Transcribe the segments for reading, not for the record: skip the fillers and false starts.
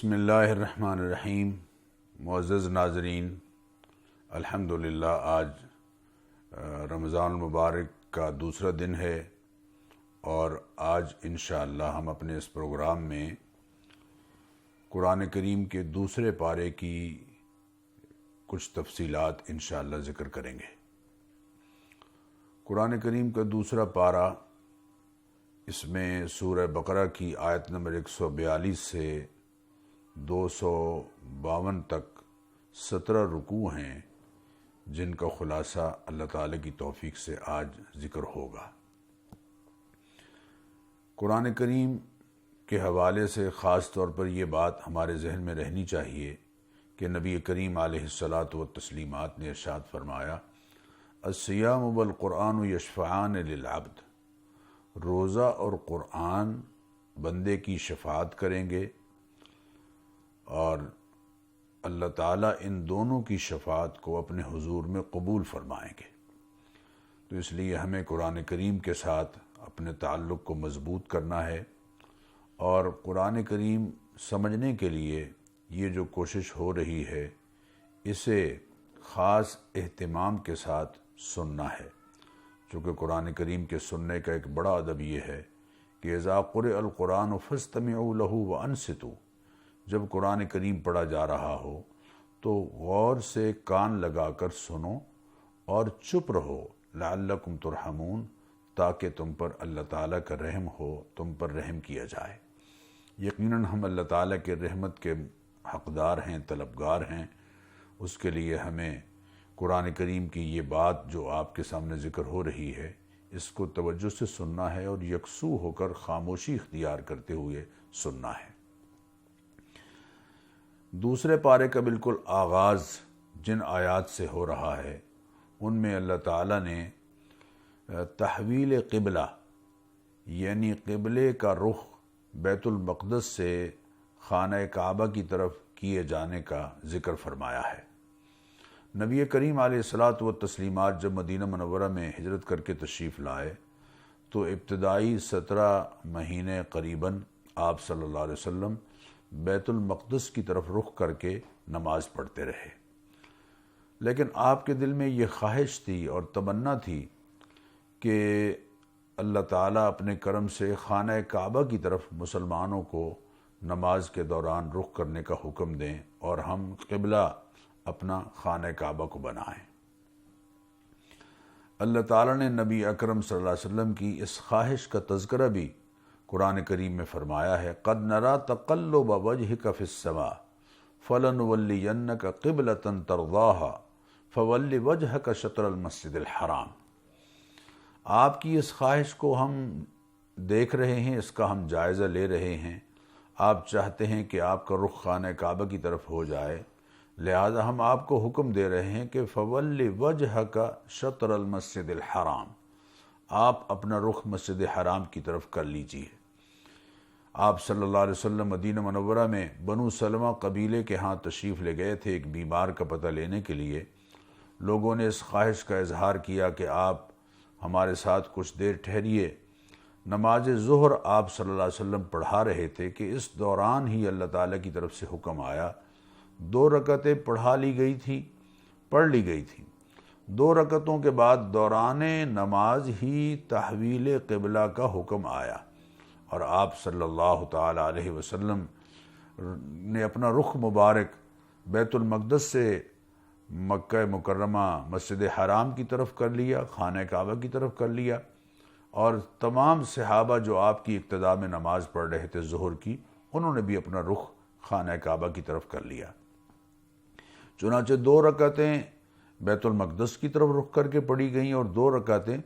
بسم اللہ الرحمن الرحیم۔ معزز ناظرین، الحمدللہ آج رمضان المبارک کا دوسرا دن ہے اور آج انشاءاللہ ہم اپنے اس پروگرام میں قرآن کریم کے دوسرے پارے کی کچھ تفصیلات انشاءاللہ ذکر کریں گے۔ قرآن کریم کا دوسرا پارہ، اس میں سورہ بقرہ کی آیت نمبر 142 سے 252 تک 17 رکوع ہیں، جن کا خلاصہ اللہ تعالی کی توفیق سے آج ذکر ہوگا۔ قرآن کریم کے حوالے سے خاص طور پر یہ بات ہمارے ذہن میں رہنی چاہیے کہ نبی کریم علیہ الصلاۃ والتسلیمات نے ارشاد فرمایا، الصیام والقرآن یشفعان للعبد، روزہ اور قرآن بندے کی شفاعت کریں گے اور اللہ تعالیٰ ان دونوں کی شفاعت کو اپنے حضور میں قبول فرمائیں گے۔ تو اس لیے ہمیں قرآن کریم کے ساتھ اپنے تعلق کو مضبوط کرنا ہے اور قرآن کریم سمجھنے کے لیے یہ جو کوشش ہو رہی ہے اسے خاص اہتمام کے ساتھ سننا ہے، چونکہ قرآن کریم کے سننے کا ایک بڑا ادب یہ ہے کہ اذا قرئ القرآن فاستمعوا له وانصتوا، جب قرآن کریم پڑھا جا رہا ہو تو غور سے کان لگا کر سنو اور چپ رہو، لعلکم ترحمون، تاکہ تم پر اللہ تعالیٰ کا رحم ہو، تم پر رحم کیا جائے۔ یقیناً ہم اللہ تعالیٰ کے رحمت کے حقدار ہیں، طلبگار ہیں، اس کے لیے ہمیں قرآن کریم کی یہ بات جو آپ کے سامنے ذکر ہو رہی ہے اس کو توجہ سے سننا ہے اور یکسو ہو کر خاموشی اختیار کرتے ہوئے سننا ہے۔ دوسرے پارے کا بالکل آغاز جن آیات سے ہو رہا ہے ان میں اللہ تعالیٰ نے تحویل قبلہ یعنی قبلے کا رخ بیت المقدس سے خانہ کعبہ کی طرف کیے جانے کا ذکر فرمایا ہے۔ نبی کریم علیہ الصلاۃ والتسلیمات جب مدینہ منورہ میں ہجرت کر کے تشریف لائے تو ابتدائی 17 مہینے قریباً آپ صلی اللہ علیہ وسلم بیت المقدس کی طرف رخ کر کے نماز پڑھتے رہے، لیکن آپ کے دل میں یہ خواہش تھی اور تمنا تھی کہ اللہ تعالیٰ اپنے کرم سے خانہ کعبہ کی طرف مسلمانوں کو نماز کے دوران رخ کرنے کا حکم دیں اور ہم قبلہ اپنا خانہ کعبہ کو بنائیں۔ اللہ تعالیٰ نے نبی اکرم صلی اللہ علیہ وسلم کی اس خواہش کا تذکرہ بھی قرآن کریم میں فرمایا ہے، قد نرى تقلب وجهك في السماء فلنولينك قبلة ترضاها فول وجهك شطر المسجد الحرام۔ آپ کی اس خواہش کو ہم دیکھ رہے ہیں، اس کا ہم جائزہ لے رہے ہیں، آپ چاہتے ہیں کہ آپ کا رخ خانہ کعبہ کی طرف ہو جائے، لہذا ہم آپ کو حکم دے رہے ہیں کہ فول وجهك شطر المسجد الحرام، آپ اپنا رخ مسجد حرام کی طرف کر لیجیے۔ آپ صلی اللہ علیہ وسلم مدینہ منورہ میں بنو سلمہ قبیلے کے ہاں تشریف لے گئے تھے ایک بیمار کا پتہ لینے کے لیے۔ لوگوں نے اس خواہش کا اظہار کیا کہ آپ ہمارے ساتھ کچھ دیر ٹھہریے۔ نماز ظہر آپ صلی اللہ علیہ وسلم پڑھا رہے تھے کہ اس دوران ہی اللہ تعالیٰ کی طرف سے حکم آیا، 2 رکعتیں پڑھ لی گئی تھیں۔ 2 رکعتوں کے بعد دوران نماز ہی تحویل قبلہ کا حکم آیا اور آپ صلی اللہ تعالی علیہ وسلم نے اپنا رخ مبارک بیت المقدس سے مکہ مکرمہ مسجد حرام کی طرف کر لیا، خانہ کعبہ کی طرف کر لیا، اور تمام صحابہ جو آپ کی اقتداء میں نماز پڑھ رہے تھے ظہر کی، انہوں نے بھی اپنا رخ خانہ کعبہ کی طرف کر لیا۔ چنانچہ 2 رکعتیں بیت المقدس کی طرف رخ کر کے پڑھی گئیں اور 2 رکعتیں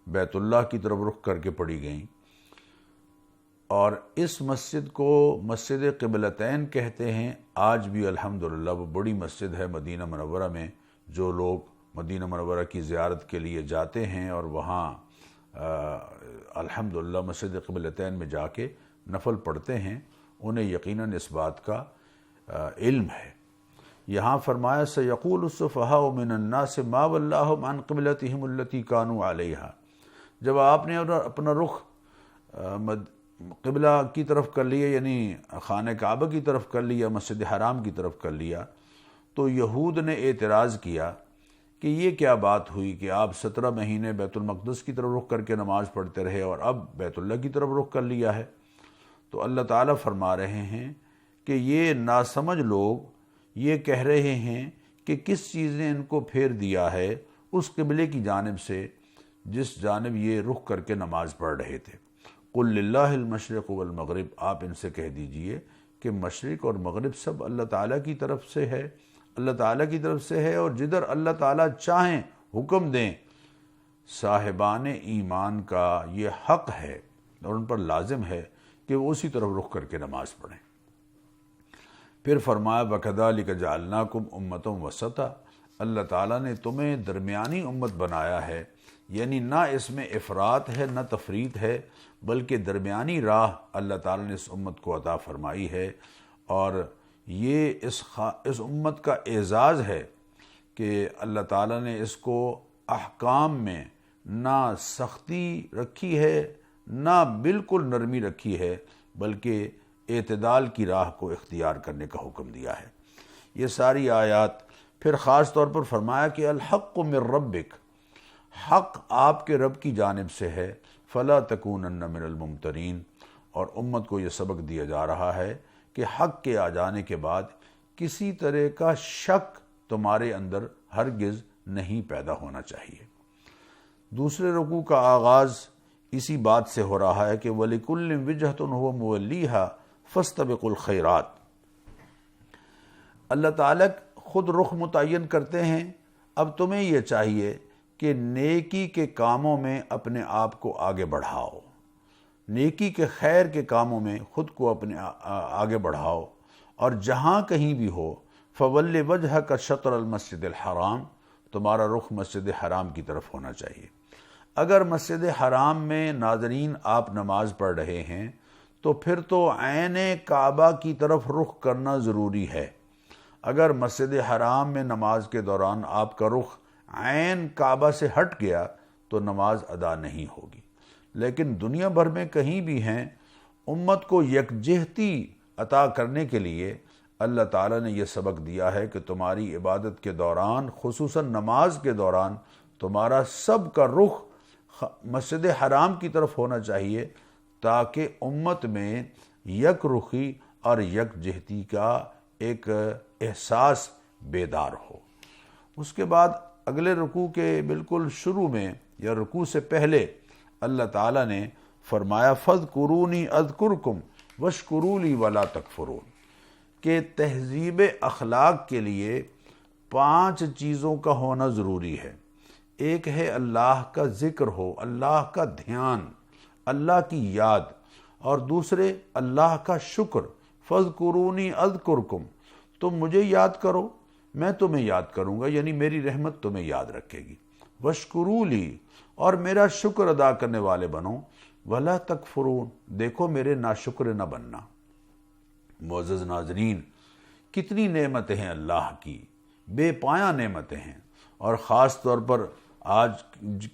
بیت اللہ کی طرف رخ کر کے پڑھی گئیں، اور اس مسجد کو مسجد قبلتین کہتے ہیں۔ آج بھی الحمدللہ وہ بڑی مسجد ہے مدینہ منورہ میں، جو لوگ مدینہ منورہ کی زیارت کے لیے جاتے ہیں اور وہاں الحمدللہ مسجد قبلتین میں جا کے نفل پڑھتے ہیں، انہیں یقیناً اس بات کا علم ہے۔ یہاں فرمایا سیقول السفہاء من الناس ما ولاھم عن قبلتہم التی کانوا علیہا، جب آپ نے اپنا رخ قبلہ کی طرف کر لیا، یعنی خانہ کعبہ کی طرف کر لیا، مسجد حرام کی طرف کر لیا، تو یہود نے اعتراض کیا کہ یہ کیا بات ہوئی کہ آپ 17 مہینے بیت المقدس کی طرف رخ کر کے نماز پڑھتے رہے اور اب بیت اللہ کی طرف رخ کر لیا ہے۔ تو اللہ تعالیٰ فرما رہے ہیں کہ یہ ناسمجھ لوگ یہ کہہ رہے ہیں کہ کس چیز نے ان کو پھیر دیا ہے اس قبلے کی جانب سے جس جانب یہ رخ کر کے نماز پڑھ رہے تھے۔ قل للہ المشرق والمغرب، آپ ان سے کہہ دیجئے کہ مشرق اور مغرب سب اللہ تعالیٰ کی طرف سے ہے، اللہ تعالیٰ کی طرف سے ہے، اور جدھر اللہ تعالیٰ چاہیں حکم دیں، صاحبان ایمان کا یہ حق ہے اور ان پر لازم ہے کہ وہ اسی طرف رخ کر کے نماز پڑھیں۔ پھر فرمایا وَكَذَلِكَ جَعَلْنَاكُمْ أُمَّةً وَسَطًا، اللہ تعالیٰ نے تمہیں درمیانی امت بنایا ہے، یعنی نہ اس میں افراط ہے نہ تفریط ہے، بلکہ درمیانی راہ اللہ تعالیٰ نے اس امت کو عطا فرمائی ہے۔ اور یہ اس امت کا اعزاز ہے کہ اللہ تعالیٰ نے اس کو احکام میں نہ سختی رکھی ہے نہ بالکل نرمی رکھی ہے، بلکہ اعتدال کی راہ کو اختیار کرنے کا حکم دیا ہے۔ یہ ساری آیات پھر خاص طور پر فرمایا کہ الحق من ربک، حق آپ کے رب کی جانب سے ہے، فلا تکونن من الممترین، اور امت کو یہ سبق دیا جا رہا ہے کہ حق کے آ جانے کے بعد کسی طرح کا شک تمہارے اندر ہرگز نہیں پیدا ہونا چاہیے۔ دوسرے رکوع کا آغاز اسی بات سے ہو رہا ہے کہ وَلِكُلٍّ وِجْهَةٌ هُوَ مُوَلِّيهَا فَاسْتَبِقُوا الْخَيْرَاتِ، اللہ تعالیٰ خود رخ متعین کرتے ہیں، اب تمہیں یہ چاہیے کہ نیکی کے کاموں میں اپنے آپ کو آگے بڑھاؤ، نیکی کے خیر کے کاموں میں خود کو اپنے آگے بڑھاؤ، اور جہاں کہیں بھی ہو فَوَلِّ وَجْهَكَ شَطْرَ الْمَسْجِدِ الْحَرَامِ، تمہارا رخ مسجد حرام کی طرف ہونا چاہیے۔ اگر مسجد حرام میں ناظرین آپ نماز پڑھ رہے ہیں تو پھر تو عین کعبہ کی طرف رخ کرنا ضروری ہے۔ اگر مسجد حرام میں نماز کے دوران آپ کا رخ عین کعبہ سے ہٹ گیا تو نماز ادا نہیں ہوگی۔ لیکن دنیا بھر میں کہیں بھی ہیں، امت کو یکجہتی عطا کرنے کے لیے اللہ تعالیٰ نے یہ سبق دیا ہے کہ تمہاری عبادت کے دوران، خصوصاً نماز کے دوران، تمہارا سب کا رخ مسجد حرام کی طرف ہونا چاہیے، تاکہ امت میں یک رخی اور یکجہتی کا ایک احساس بیدار ہو۔ اس کے بعد اگلے رکوع کے بالکل شروع میں یا رکوع سے پہلے اللہ تعالیٰ نے فرمایا فَاذْكُرُونِي أَذْكُرْكُمْ وَاشْكُرُوا لِي وَلَا تَكْفُرُونَ، کہ تہذیب اخلاق کے لیے 5 چیزوں کا ہونا ضروری ہے۔ ایک ہے اللہ کا ذکر ہو، اللہ کا دھیان، اللہ کی یاد، اور دوسرے اللہ کا شکر۔ فَاذْكُرُونِي أَذْكُرْكُمْ، تم مجھے یاد کرو میں تمہیں یاد کروں گا، یعنی میری رحمت تمہیں یاد رکھے گی۔ وَاشْكُرُوا لِي، اور میرا شکر ادا کرنے والے بنو۔ وَلَا تَكْفُرُونَ، دیکھو میرے ناشکر نہ بننا۔ معزز ناظرین، کتنی نعمتیں ہیں اللہ کی، بے پایہ نعمتیں ہیں، اور خاص طور پر آج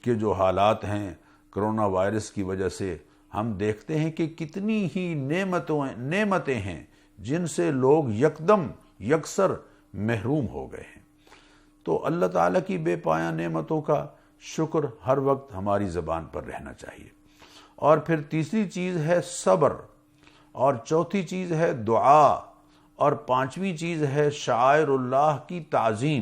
کے جو حالات ہیں کرونا وائرس کی وجہ سے ہم دیکھتے ہیں کہ کتنی ہی نعمتیں ہیں جن سے لوگ یکدم یکسر محروم ہو گئے ہیں۔ تو اللہ تعالیٰ کی بے پایہ نعمتوں کا شکر ہر وقت ہماری زبان پر رہنا چاہیے۔ اور پھر تیسری چیز ہے صبر، اور چوتھی چیز ہے دعا، اور 5ویں چیز ہے شعائر اللہ کی تعظیم۔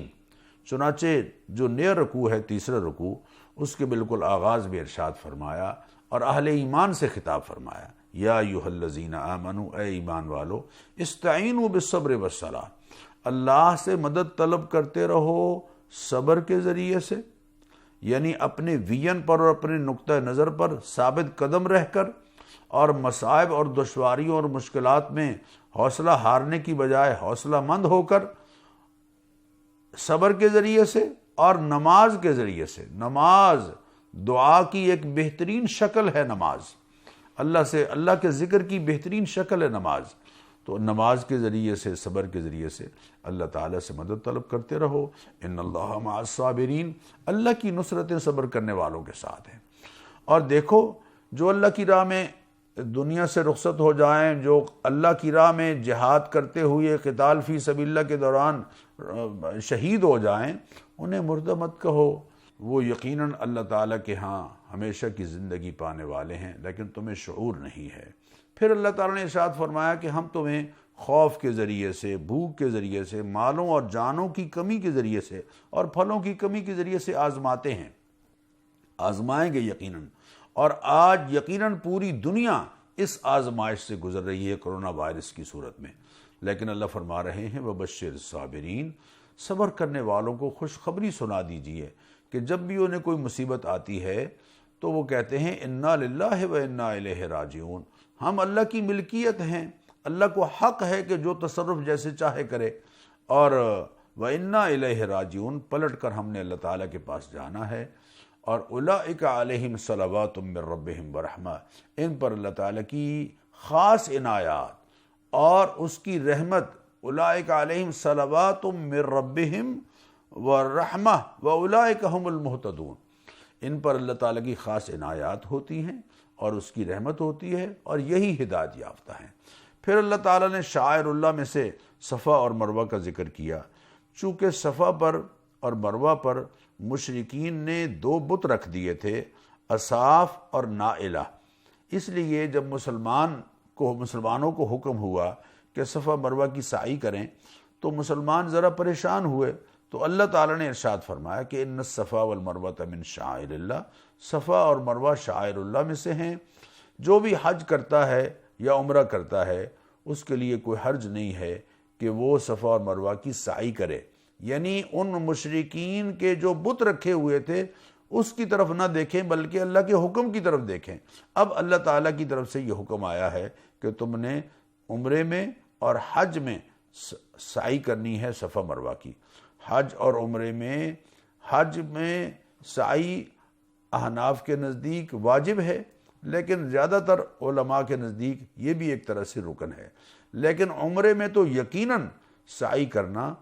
چنانچہ جو نیا رکوع ہے، تیسرا رکوع، اس کے بالکل آغاز میں ارشاد فرمایا اور اہل ایمان سے خطاب فرمایا، یا ایھا الذین آمنوا، اے ایمان والو، استعینوا بالصبر والصلاۃ، اللہ سے مدد طلب کرتے رہو صبر کے ذریعے سے، یعنی اپنے ویژن پر اور اپنے نقطہ نظر پر ثابت قدم رہ کر، اور مصائب اور دشواریوں اور مشکلات میں حوصلہ ہارنے کی بجائے حوصلہ مند ہو کر صبر کے ذریعے سے اور نماز کے ذریعے سے۔ نماز دعا کی ایک بہترین شکل ہے، نماز اللہ کے ذکر کی بہترین شکل ہے نماز۔ تو نماز کے ذریعے سے، صبر کے ذریعے سے اللہ تعالیٰ سے مدد طلب کرتے رہو۔ ان اللہ مع الصابرین، اللہ کی نصرتیں صبر کرنے والوں کے ساتھ ہیں۔ اور دیکھو جو اللہ کی راہ میں دنیا سے رخصت ہو جائیں، جو اللہ کی راہ میں جہاد کرتے ہوئے قتال فی سبیل اللہ کے دوران شہید ہو جائیں، انہیں مردہ مت کہو، وہ یقیناً اللہ تعالیٰ کے ہاں ہمیشہ کی زندگی پانے والے ہیں، لیکن تمہیں شعور نہیں ہے۔ پھر اللہ تعالیٰ نے ارشاد فرمایا کہ ہم تمہیں خوف کے ذریعے سے، بھوک کے ذریعے سے، مالوں اور جانوں کی کمی کے ذریعے سے اور پھلوں کی کمی کے ذریعے سے آزماتے ہیں، آزمائیں گے یقیناً۔ اور آج یقیناً پوری دنیا اس آزمائش سے گزر رہی ہے کرونا وائرس کی صورت میں، لیکن اللہ فرما رہے ہیں وَبَشِّرِ الصَّابِرِينَ، صبر کرنے والوں کو خوشخبری سنا دیجئے کہ جب بھی انہیں کوئی مصیبت آتی ہے تو وہ کہتے ہیں اِنَّا لِلَّهِ وَإِنَّا إِلَيْهِ راجعون، ہم اللہ کی ملکیت ہیں، اللہ کو حق ہے کہ جو تصرف جیسے چاہے کرے، اور وَإِنَّا إِلَيْهِ راجعون، پلٹ کر ہم نے اللہ تعالیٰ کے پاس جانا ہے۔ اور اولئک علیہم صلوات من ربہم ورحمہ، ان پر اللہ تعالیٰ کی خاص عنایات اور اس کی رحمت، اولئک علیہم صلوات من ربہم ورحمہ واولئک هم المہتدون، ان پر اللہ تعالیٰ کی خاص عنایات ہوتی ہیں اور اس کی رحمت ہوتی ہے، اور یہی ہدایت یافتہ ہیں۔ پھر اللہ تعالیٰ نے شعائر اللہ میں سے صفا اور مروہ کا ذکر کیا، چونکہ صفا پر اور مروہ پر مشرکین نے 2 بت رکھ دیے تھے، اصاف اور نائلہ، اس لیے جب مسلمانوں کو حکم ہوا کہ صفا مروہ کی سعی کریں تو مسلمان ذرا پریشان ہوئے، تو اللہ تعالیٰ نے ارشاد فرمایا کہ ان الصفا والمروۃ من شعائر اللہ، صفا اور مروہ شعائر اللہ میں سے ہیں، جو بھی حج کرتا ہے یا عمرہ کرتا ہے اس کے لیے کوئی حرج نہیں ہے کہ وہ صفا اور مروہ کی سعی کرے، یعنی ان مشرکین کے جو بت رکھے ہوئے تھے اس کی طرف نہ دیکھیں بلکہ اللہ کے حکم کی طرف دیکھیں۔ اب اللہ تعالیٰ کی طرف سے یہ حکم آیا ہے کہ تم نے عمرے میں اور حج میں سعی کرنی ہے صفا مروہ کی۔ حج اور عمرے میں، حج میں سعی احناف کے نزدیک واجب ہے، لیکن زیادہ تر علماء کے نزدیک یہ بھی ایک طرح سے رکن ہے، لیکن عمرے میں تو یقیناً سعی کرنا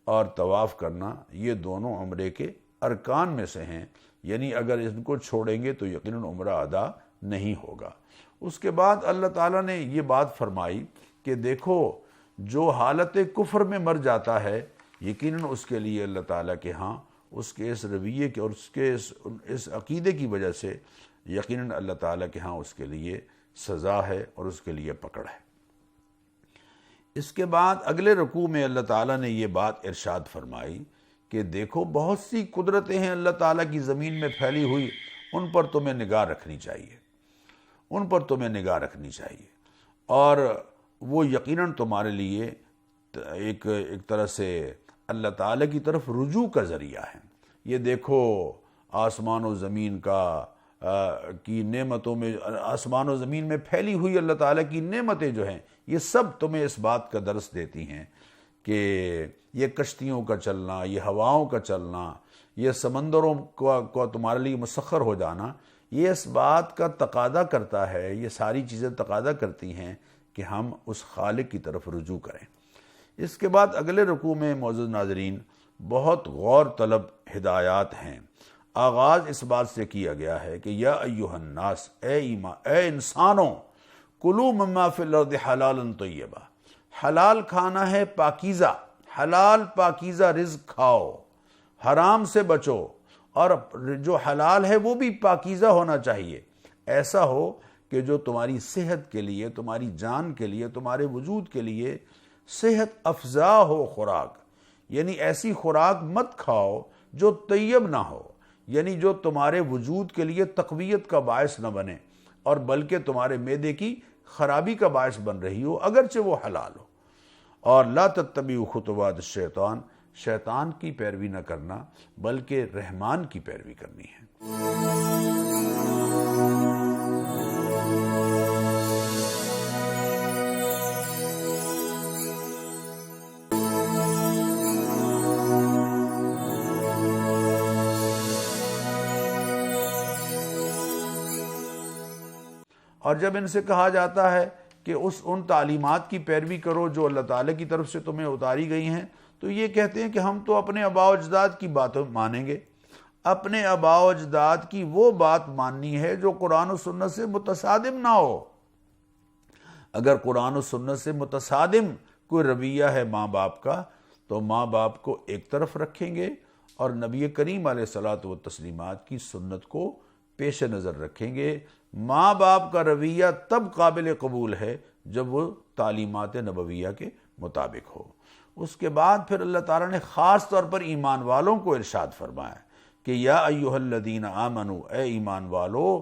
اور طواف کرنا یہ دونوں عمرے کے ارکان میں سے ہیں، یعنی اگر ان کو چھوڑیں گے تو یقیناً عمرہ ادا نہیں ہوگا۔ اس کے بعد اللہ تعالیٰ نے یہ بات فرمائی کہ دیکھو جو حالت کفر میں مر جاتا ہے یقیناً اس کے لیے اللہ تعالیٰ کے ہاں اس کے اس رویے کے اور اس کے اس عقیدے کی وجہ سے یقیناً اللہ تعالیٰ کے ہاں اس کے لیے سزا ہے اور اس کے لیے پکڑ ہے۔ اس کے بعد اگلے رکوع میں اللہ تعالیٰ نے یہ بات ارشاد فرمائی کہ دیکھو بہت سی قدرتیں ہیں اللہ تعالیٰ کی زمین میں پھیلی ہوئی، ان پر تمہیں نگاہ رکھنی چاہیے، ان پر تمہیں نگاہ رکھنی چاہیے، اور وہ یقیناً تمہارے لیے ایک طرح سے اللہ تعالیٰ کی طرف رجوع کا ذریعہ ہے۔ یہ دیکھو آسمان و زمین کی نعمتوں میں، آسمان و زمین میں پھیلی ہوئی اللہ تعالیٰ کی نعمتیں جو ہیں یہ سب تمہیں اس بات کا درس دیتی ہیں کہ یہ کشتیوں کا چلنا، یہ ہواؤں کا چلنا، یہ سمندروں کو تمہارے لیے مسخر ہو جانا، یہ اس بات کا تقاضا کرتا ہے، یہ ساری چیزیں تقاضا کرتی ہیں کہ ہم اس خالق کی طرف رجوع کریں۔ اس کے بعد اگلے رکوع میں معزز ناظرین بہت غور طلب ہدایات ہیں۔ آغاز اس بات سے کیا گیا ہے کہ یا ایہا الناس، اے انسانوں، کلوا مما فی الارض حلالا طیبا، حلال کھانا ہے پاکیزہ، حلال پاکیزہ رزق کھاؤ، حرام سے بچو، اور جو حلال ہے وہ بھی پاکیزہ ہونا چاہیے، ایسا ہو کہ جو تمہاری صحت کے لیے، تمہاری جان کے لیے، تمہارے وجود کے لیے صحت افزا ہو خوراک، یعنی ایسی خوراک مت کھاؤ جو طیب نہ ہو، یعنی جو تمہارے وجود کے لیے تقویت کا باعث نہ بنے اور بلکہ تمہارے معدے کی خرابی کا باعث بن رہی ہو اگرچہ وہ حلال ہو۔ اور لا تتبعوا خطوات الشیطان، شیطان کی پیروی نہ کرنا بلکہ رحمان کی پیروی کرنی ہے۔ اور جب ان سے کہا جاتا ہے کہ ان تعلیمات کی پیروی کرو جو اللہ تعالیٰ کی طرف سے تمہیں اتاری گئی ہیں، تو یہ کہتے ہیں کہ ہم تو اپنے آباء و اجداد کی باتیں مانیں گے، اپنے آباء و اجداد کی وہ بات ماننی ہے جو قرآن و سنت سے متصادم نہ ہو، اگر قرآن و سنت سے متصادم کوئی رویہ ہے ماں باپ کا تو ماں باپ کو ایک طرف رکھیں گے اور نبی کریم علیہ الصلاۃ والتسلیمات کی سنت کو پیش نظر رکھیں گے۔ ماں باپ کا رویہ تب قابل قبول ہے جب وہ تعلیمات نبویہ کے مطابق ہو۔ اس کے بعد پھر اللہ تعالیٰ نے خاص طور پر ایمان والوں کو ارشاد فرمایا کہ یا ایھا الذین آمنو، اے ایمان والو،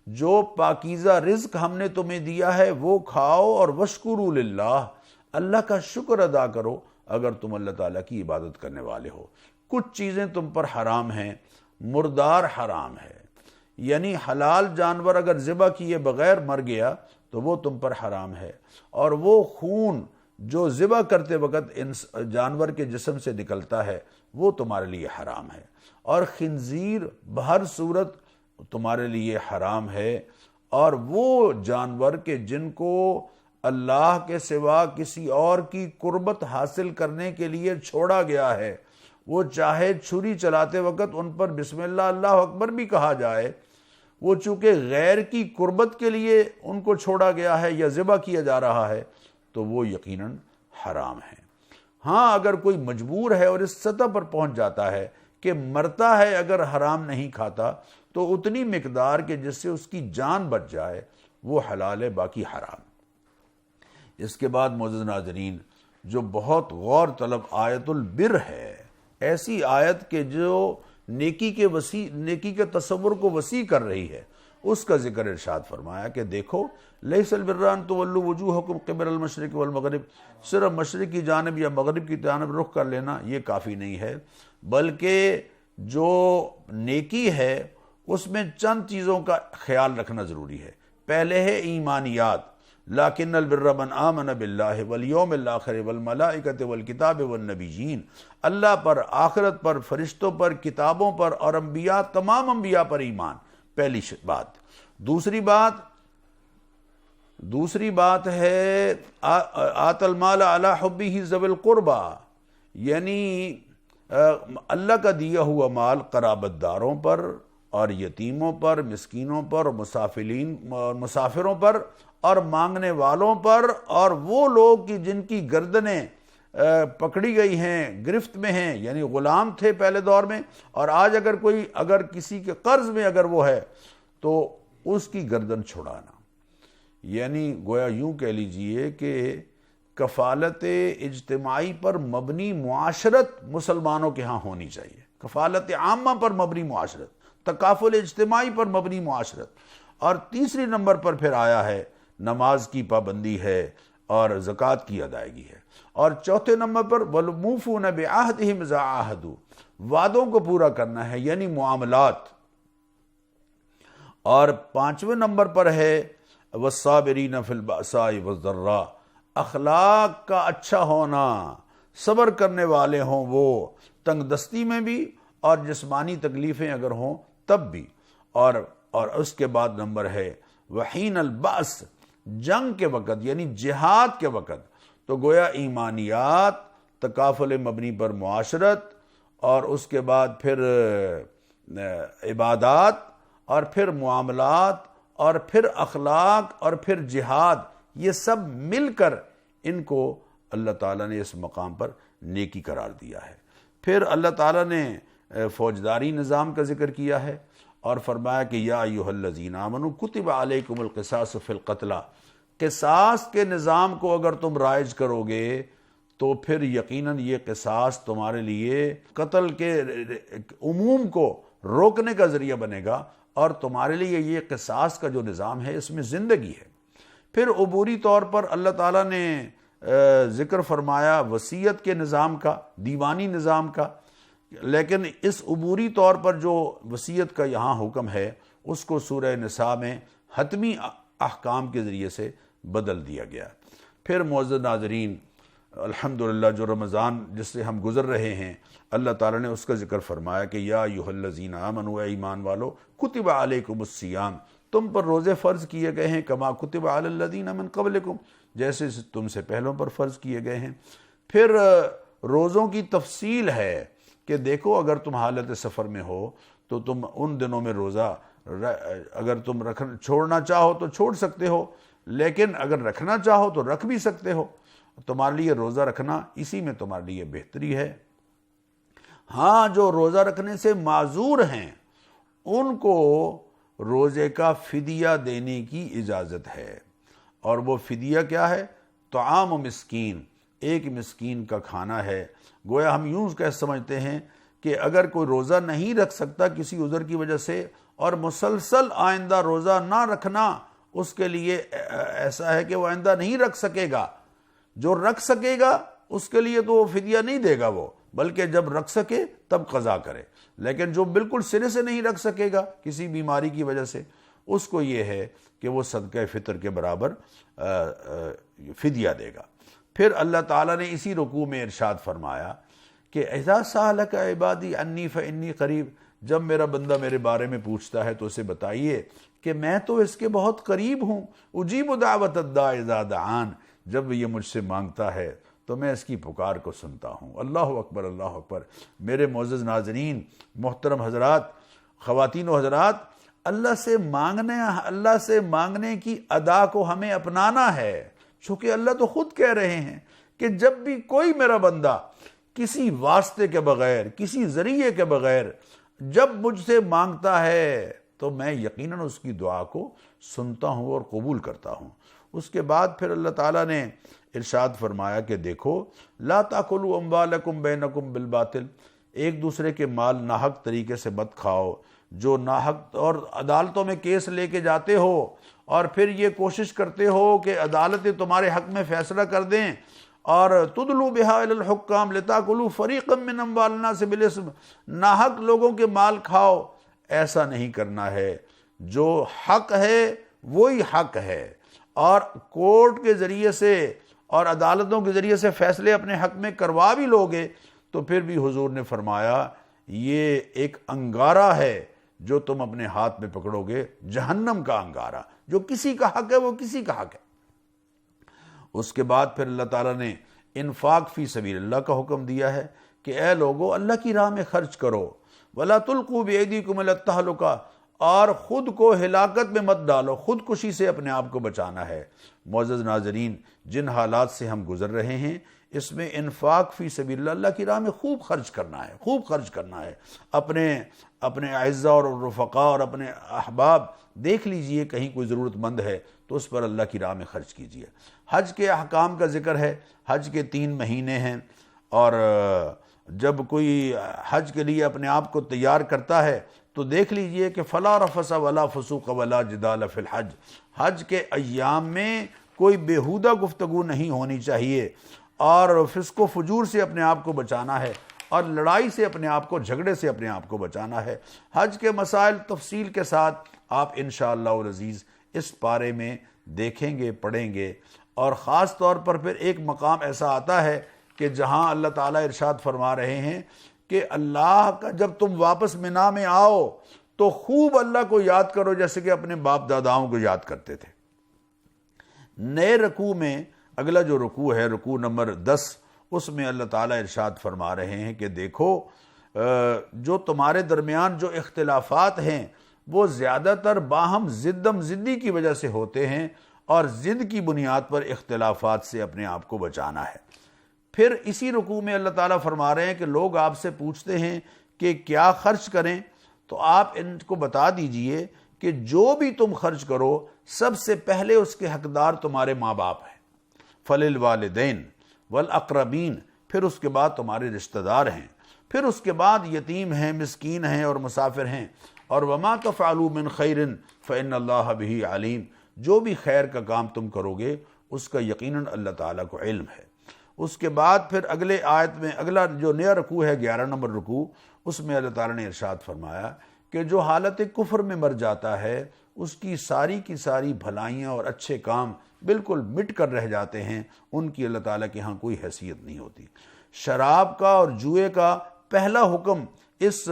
جو پاکیزہ رزق ہم نے تمہیں دیا ہے وہ کھاؤ اور وشکروا للہ، اللہ کا شکر ادا کرو اگر تم اللہ تعالیٰ کی عبادت کرنے والے ہو۔ کچھ چیزیں تم پر حرام ہیں، مردار حرام ہے، یعنی حلال جانور اگر ذبح کیے بغیر مر گیا تو وہ تم پر حرام ہے، اور وہ خون جو ذبح کرتے وقت جانور کے جسم سے نکلتا ہے وہ تمہارے لیے حرام ہے، اور خنزیر بہر صورت تمہارے لیے حرام ہے، اور وہ جانور کے جن کو اللہ کے سوا کسی اور کی قربت حاصل کرنے کے لیے چھوڑا گیا ہے، وہ چاہے چھری چلاتے وقت ان پر بسم اللہ اللہ اکبر بھی کہا جائے، وہ چونکہ غیر کی قربت کے لیے ان کو چھوڑا گیا ہے یا ذبح کیا جا رہا ہے تو وہ یقیناً حرام ہے۔ ہاں اگر کوئی مجبور ہے اور اس سطح پر پہنچ جاتا ہے کہ مرتا ہے اگر حرام نہیں کھاتا تو اتنی مقدار کہ جس سے اس کی جان بچ جائے وہ حلال ہے، باقی حرام۔ اس کے بعد معزز ناظرین، جو بہت غور طلب آیت البر ہے، ایسی آیت کہ جو نیکی کے تصور کو وسیع کر رہی ہے، اس کا ذکر ارشاد فرمایا کہ دیکھو لیس البر ان تولوا وجوہکم قبل المشرق والمغرب، صرف مشرق کی جانب یا مغرب کی جانب رخ کر لینا یہ کافی نہیں ہے، بلکہ جو نیکی ہے اس میں چند چیزوں کا خیال رکھنا ضروری ہے۔ پہلے ہے ایمانیات، لیکن البر من آمن باللہ والیوم الآخر والملائکۃ والکتاب والنبیین، اللہ پر، آخرت پر، فرشتوں پر، کتابوں پر اور انبیاء، تمام انبیاء پر ایمان، پہلی بات۔ دوسری بات ہے آت المال علی حبہ ذوی القربى، یعنی اللہ کا دیا ہوا مال قرابت داروں پر اور یتیموں پر، مسکینوں پر اور مسافروں پر اور مانگنے والوں پر، اور وہ لوگ کی جن کی گردنیں پکڑی گئی ہیں، گرفت میں ہیں، یعنی غلام تھے پہلے دور میں، اور آج اگر کسی کے قرض میں اگر وہ ہے تو اس کی گردن چھڑانا، یعنی گویا یوں کہہ لیجئے کہ کفالت اجتماعی پر مبنی معاشرت مسلمانوں کے ہاں ہونی چاہیے، کفالت عامہ پر مبنی معاشرت، تکافل اجتماعی پر مبنی معاشرت۔ اور تیسری نمبر پر پھر آیا ہے نماز کی پابندی ہے اور زکوٰۃ کی ادائیگی ہے، اور چوتھے نمبر پر وَالْمُوفُونَ بِعَهْدِهِمْ إِذَا عَاهَدُوا، وعدوں کو پورا کرنا ہے یعنی معاملات، اور پانچویں نمبر پر ہے وَالصَّابِرِينَ فِي الْبَأْسَاءِ وَالضَّرَّاءِ، اخلاق کا اچھا ہونا، صبر کرنے والے ہوں وہ تنگ دستی میں بھی اور جسمانی تکلیفیں اگر ہوں تب بھی، اور اس کے بعد نمبر ہے وحین البأس، جنگ کے وقت یعنی جہاد کے وقت، تو گویا ایمانیات، تکافل مبنی پر معاشرت، اور اس کے بعد پھر عبادات، اور پھر معاملات، اور پھر اخلاق، اور پھر جہاد، یہ سب مل کر ان کو اللہ تعالیٰ نے اس مقام پر نیکی قرار دیا ہے۔ پھر اللہ تعالیٰ نے فوجداری نظام کا ذکر کیا ہے اور فرمایا کہ یا ایھا الذین آمنوا کتب علیکم القصاص فی القتلی، قصاص کے نظام کو اگر تم رائج کرو گے تو پھر یقیناً یہ قصاص تمہارے لیے قتل کے عموم کو روکنے کا ذریعہ بنے گا، اور تمہارے لیے یہ قصاص کا جو نظام ہے اس میں زندگی ہے۔ پھر عبوری طور پر اللہ تعالیٰ نے ذکر فرمایا وصیت کے نظام کا، دیوانی نظام کا، لیکن اس عبوری طور پر جو وصیت کا یہاں حکم ہے اس کو سورہ نساء میں حتمی احکام کے ذریعے سے بدل دیا گیا۔ پھر معزز ناظرین، الحمدللہ جو رمضان جس سے ہم گزر رہے ہیں، اللہ تعالیٰ نے اس کا ذکر فرمایا کہ یا ایھا الذین آمنوا، اے ایمان والو، کتب علیکم الصیام، تم پر روزے فرض کیے گئے ہیں، کما کتب علی الذین من قبلکم، جیسے تم سے پہلوں پر فرض کیے گئے ہیں۔ پھر روزوں کی تفصیل ہے کہ دیکھو اگر تم حالت سفر میں ہو تو تم ان دنوں میں روزہ اگر تم چھوڑنا چاہو تو چھوڑ سکتے ہو، لیکن اگر رکھنا چاہو تو رکھ بھی سکتے ہو، تمہارے لیے روزہ رکھنا اسی میں تمہارے لیے بہتری ہے۔ ہاں جو روزہ رکھنے سے معذور ہیں ان کو روزے کا فدیہ دینے کی اجازت ہے، اور وہ فدیہ کیا ہے؟ طعام مسکین، ایک مسکین کا کھانا ہے۔ گویا ہم یوں کہ سمجھتے ہیں کہ اگر کوئی روزہ نہیں رکھ سکتا کسی عذر کی وجہ سے، اور مسلسل آئندہ روزہ نہ رکھنا اس کے لیے ایسا ہے کہ وہ آئندہ نہیں رکھ سکے گا، جو رکھ سکے گا اس کے لیے تو وہ فدیہ نہیں دے گا وہ، بلکہ جب رکھ سکے تب قضا کرے۔ لیکن جو بالکل سرے سے نہیں رکھ سکے گا کسی بیماری کی وجہ سے، اس کو یہ ہے کہ وہ صدقہ فطر کے برابر فدیہ دے گا۔ پھر اللہ تعالیٰ نے اسی رکوع میں ارشاد فرمایا کہ اذا سألک عبادی انی فانی قریب، جب میرا بندہ میرے بارے میں پوچھتا ہے تو اسے بتائیے کہ میں تو اس کے بہت قریب ہوں، اجیب دعوت الداع اذا دعان، جب یہ مجھ سے مانگتا ہے تو میں اس کی پکار کو سنتا ہوں۔ اللہ اکبر، اللہ اکبر۔ میرے معزز ناظرین، محترم حضرات، خواتین و حضرات، اللہ سے مانگنے کی ادا کو ہمیں اپنانا ہے، چونکہ اللہ تو خود کہہ رہے ہیں کہ جب بھی کوئی میرا بندہ کسی واسطے کے بغیر، کسی ذریعے کے بغیر جب مجھ سے مانگتا ہے تو میں یقیناً اس کی دعا کو سنتا ہوں اور قبول کرتا ہوں۔ اس کے بعد پھر اللہ تعالیٰ نے ارشاد فرمایا کہ دیکھو لا تاکلوا اموالکم بینکم بالباطل، ایک دوسرے کے مال ناحق طریقے سے مت کھاؤ۔ جو ناحق اور عدالتوں میں کیس لے کے جاتے ہو اور پھر یہ کوشش کرتے ہو کہ عدالتیں تمہارے حق میں فیصلہ کر دیں، اور تدلوا بہا الی الحکام لتاکلوا فریقا من اموال الناس بالاسم، ناحق لوگوں کے مال کھاؤ، ایسا نہیں کرنا ہے۔ جو حق ہے وہی حق ہے، اور کورٹ کے ذریعے سے اور عدالتوں کے ذریعے سے فیصلے اپنے حق میں کروا بھی لوگے تو پھر بھی حضور نے فرمایا یہ ایک انگارہ ہے جو تم اپنے ہاتھ میں پکڑو گے، جہنم کا انگارہ۔ جو کسی کا حق ہے وہ کسی کا حق ہے۔ اس کے بعد پھر اللہ تعالیٰ نے انفاق فی سبیل اللہ کا حکم دیا ہے کہ اے لوگو اللہ کی راہ میں خرچ کرو، وَلَا تُلْقُوا بِأَيْدِيكُمْ إِلَى التَّهْلُكَةِ، اور خود کو ہلاکت میں مت ڈالو، خودکشی سے اپنے آپ کو بچانا ہے۔ معزز ناظرین، جن حالات سے ہم گزر رہے ہیں اس میں انفاق فی سبیل اللہ، اللہ کی راہ میں خوب خرچ کرنا ہے، خوب خرچ کرنا ہے۔ اپنے اعزاء اور رفقاء اور اپنے احباب دیکھ لیجئے کہیں کوئی ضرورت مند ہے تو اس پر اللہ کی راہ میں خرچ کیجئے۔ حج کے احکام کا ذکر ہے، حج کے 3 مہینے ہیں، اور جب کوئی حج کے لیے اپنے آپ کو تیار کرتا ہے تو دیکھ لیجئے کہ فلا رفث ولا فسوق ولا جدال فی الحج، حج کے ایام میں کوئی بیہودہ گفتگو نہیں ہونی چاہیے، اور فسق و فجور سے اپنے آپ کو بچانا ہے، اور لڑائی سے اپنے آپ کو، جھگڑے سے اپنے آپ کو بچانا ہے۔ حج کے مسائل تفصیل کے ساتھ آپ انشاءاللہ العزیز اس پارے میں دیکھیں گے، پڑھیں گے، اور خاص طور پر پھر ایک مقام ایسا آتا ہے کہ جہاں اللہ تعالیٰ ارشاد فرما رہے ہیں کہ اللہ کا جب تم واپس مینا میں آؤ تو خوب اللہ کو یاد کرو جیسے کہ اپنے باپ داداؤں کو یاد کرتے تھے۔ نئے رکوع میں اگلا جو رکوع ہے، رکوع نمبر 10، اس میں اللہ تعالیٰ ارشاد فرما رہے ہیں کہ دیکھو جو تمہارے درمیان جو اختلافات ہیں وہ زیادہ تر باہم زدی کی وجہ سے ہوتے ہیں، اور ضد کی بنیاد پر اختلافات سے اپنے آپ کو بچانا ہے۔ پھر اسی رکوع میں اللہ تعالیٰ فرما رہے ہیں کہ لوگ آپ سے پوچھتے ہیں کہ کیا خرچ کریں، تو آپ ان کو بتا دیجئے کہ جو بھی تم خرچ کرو سب سے پہلے اس کے حقدار تمہارے ماں باپ ہیں، فَلِلْوَالِدَيْنِ وَالْأَقْرَبِينَ، پھر اس کے بعد تمہارے رشتہ دار ہیں، پھر اس کے بعد یتیم ہیں، مسکین ہیں اور مسافر ہیں، اور وَمَا تَفْعَلُوا مِنْ خَيْرٍ فَإِنَّ اللَّهَ بِهِ عَلِيمٌ، جو بھی خیر کا کام تم کرو گے اس کا یقیناً اللہ تعالیٰ کو علم ہے۔ اس کے بعد پھر اگلے آیت میں اگلا جو نیا رکوع ہے 11 نمبر رکوع، اس میں اللہ تعالیٰ نے ارشاد فرمایا کہ جو حالت کفر میں مر جاتا ہے اس کی ساری بھلائیاں اور اچھے کام بالکل مٹ کر رہ جاتے ہیں، ان کی اللہ تعالیٰ کے ہاں کوئی حیثیت نہیں ہوتی۔ شراب کا اور جوئے کا پہلا حکم اس